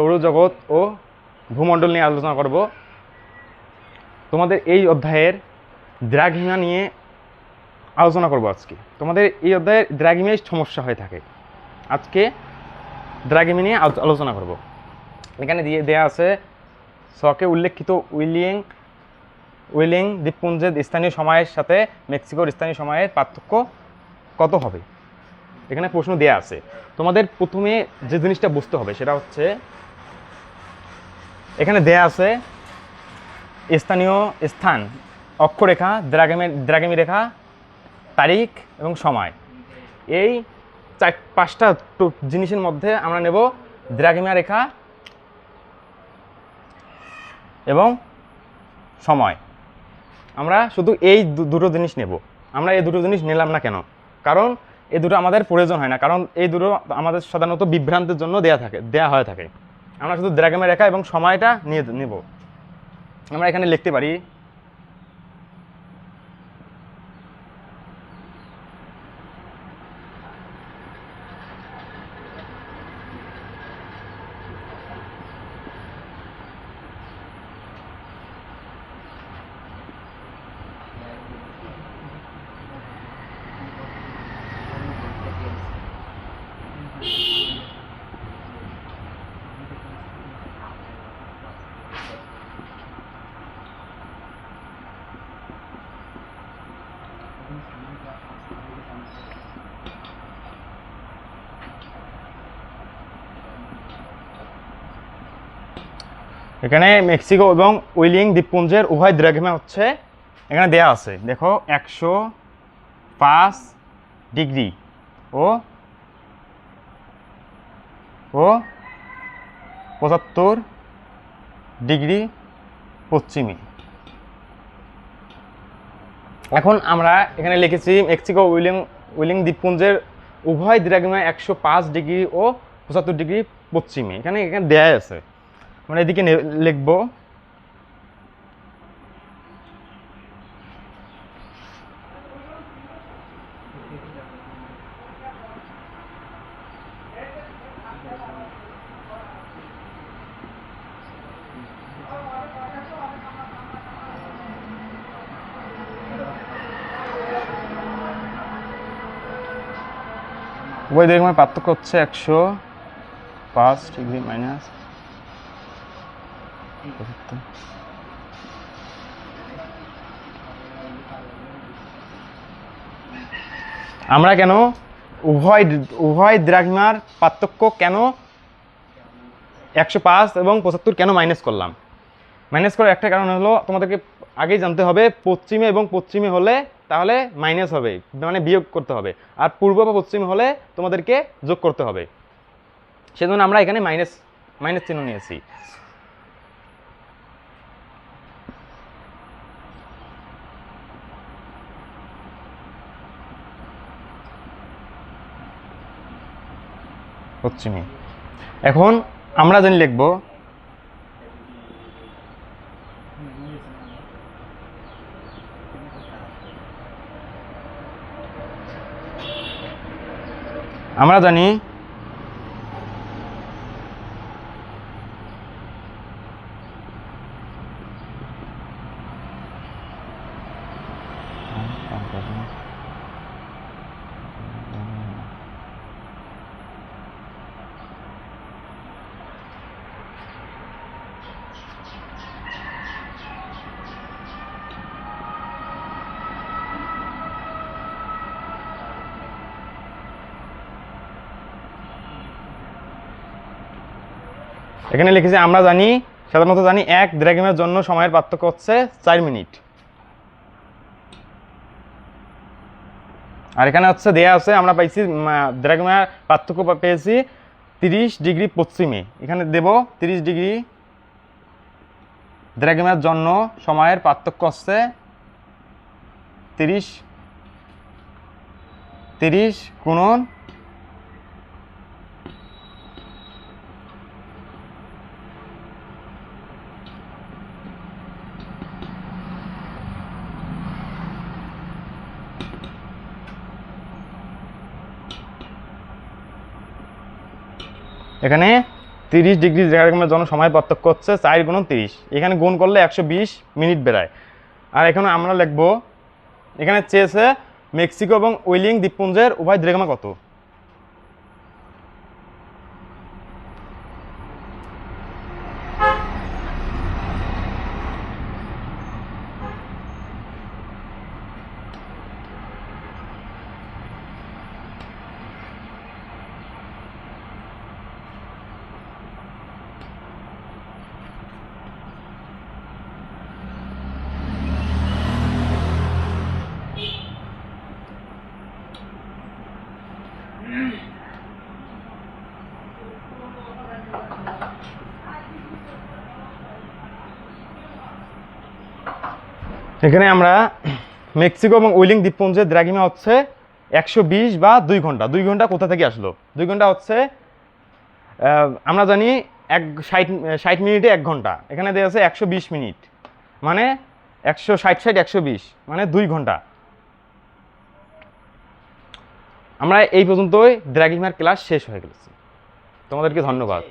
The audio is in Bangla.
সৌরজগৎ ও ভূমণ্ডল নিয়ে আলোচনা করব। তোমাদের এই অধ্যায়ের দ্রাঘিমা নিয়ে আলোচনা করব আজকে। তোমাদের এই অধ্যায়ের দ্রাঘিমায় সমস্যা হয়ে থাকে, আজকে দ্রাঘিমা নিয়ে আলোচনা করব। এখানে দেয়া আছে ছকে উল্লেখিত উইলিং দ্বীপপুঞ্জের স্থানীয় সময়ের সাথে মেক্সিকোর স্থানীয় সময়ের পার্থক্য কত হবে। এখানে প্রশ্ন দেয়া আছে। তোমাদের প্রথমে যে জিনিসটা বুঝতে হবে সেটা হচ্ছে, এখানে দেয়া আছে স্থানীয় স্থান, অক্ষরেখা, দ্রাঘিমা রেখা, তারিখ এবং সময়। এই 4-5টা জিনিসের মধ্যে আমরা নেব দ্রাঘিমা রেখা এবং সময়। আমরা শুধু এই দুটো জিনিস নেব। আমরা এই দুটো জিনিস নিলাম না কেন? কারণ এই দুটো আমাদের প্রয়োজন হয় না, কারণ এই দুটো আমাদের সাধারণত বিভ্রান্তির জন্য দেয়া হয়ে থাকে। আমরা শুধু দ্রাঘিমা রেখা এবং সময়টা নিয়ে নেব। আমরা এখানে লিখতে পারি এখানে মেক্সিকো এবং উইলিং দ্বীপপুঞ্জের উভয় দ্রাঘিমা হচ্ছে এখানে দেয়া আছে। দেখো 105 ডিগ্রি ও 75 ডিগ্রি পশ্চিমে। এখন আমরা এখানে লিখেছি মেক্সিকো উইলিং দ্বীপপুঞ্জের উভয় দ্রাঘিমা 105 ডিগ্রি ও 75 ডিগ্রি পশ্চিমে। এখানে দেয়া আছে, আমরা এদিকে লিখব উভয় দ্রাঘিমার পার্থক্য হচ্ছে 105 ডিগ্রি মাইনাস 75। আমরা কেন উভয় দ্রাঘিমার পার্থক্য কেন 105 এবং 75 কেন মাইনাস করলাম? মাইনাস করার একটা কারণ হলো, তোমাদেরকে আগেই জানতে হবে পশ্চিমে এবং পশ্চিমে হলে তাহলে মাইনাস হবে, মানে বিয়োগ করতে হবে, আর পূর্ব বা পশ্চিমে হলে তোমাদেরকে যোগ করতে হবে। সেজন্য আমরা এখানে মাইনাস চিহ্ন নিয়েছি। পশ্চিমে। এখন আমরা জানি লিখব আমরা জানি এখানে লিখেছি আমরা সাধারণত জানি এক দ্রাঘিমার জন্য সময়ের পার্থক্য হচ্ছে 4 মিনিট। আর এখানে হচ্ছে দেয়া আছে, আমরা পাইছি দ্রাঘিমার পার্থক্য পেয়েছি 30 ডিগ্রি পশ্চিমে। এখানে দেব 30 ডিগ্রি দ্রাঘিমার জন্য সময়ের পার্থক্য হচ্ছে 30 গুণন এখানে 30 ডিগ্রি দ্রাঘিমার জন্য সময় পার্থক্য হচ্ছে 4 গুণ 30। এখানে গুণ করলে 120 মিনিট বেড়ায়। আর এখানে আমরা লিখব, এখানে চেয়েছে মেক্সিকো এবং ওয়েলিং দ্বীপপুঞ্জের উভয় দ্রাঘিমা কত। এখানে আমরা মেক্সিকো এবং ওয়েলিং দ্বীপপুঞ্জের দ্রাঘিমা হচ্ছে 120 বা 2 ঘন্টা। 2 ঘন্টা কোথা থেকে আসলো? 2 ঘন্টা হচ্ছে আমরা জানি 60 মিনিটে 1 ঘন্টা, এখানে দেওয়া আছে 120 মিনিট, মানে 160 মানে 2 ঘন্টা। আমরা এই পর্যন্তই দ্রাঘিমার ক্লাস শেষ হয়ে গেছে। তোমাদেরকে ধন্যবাদ।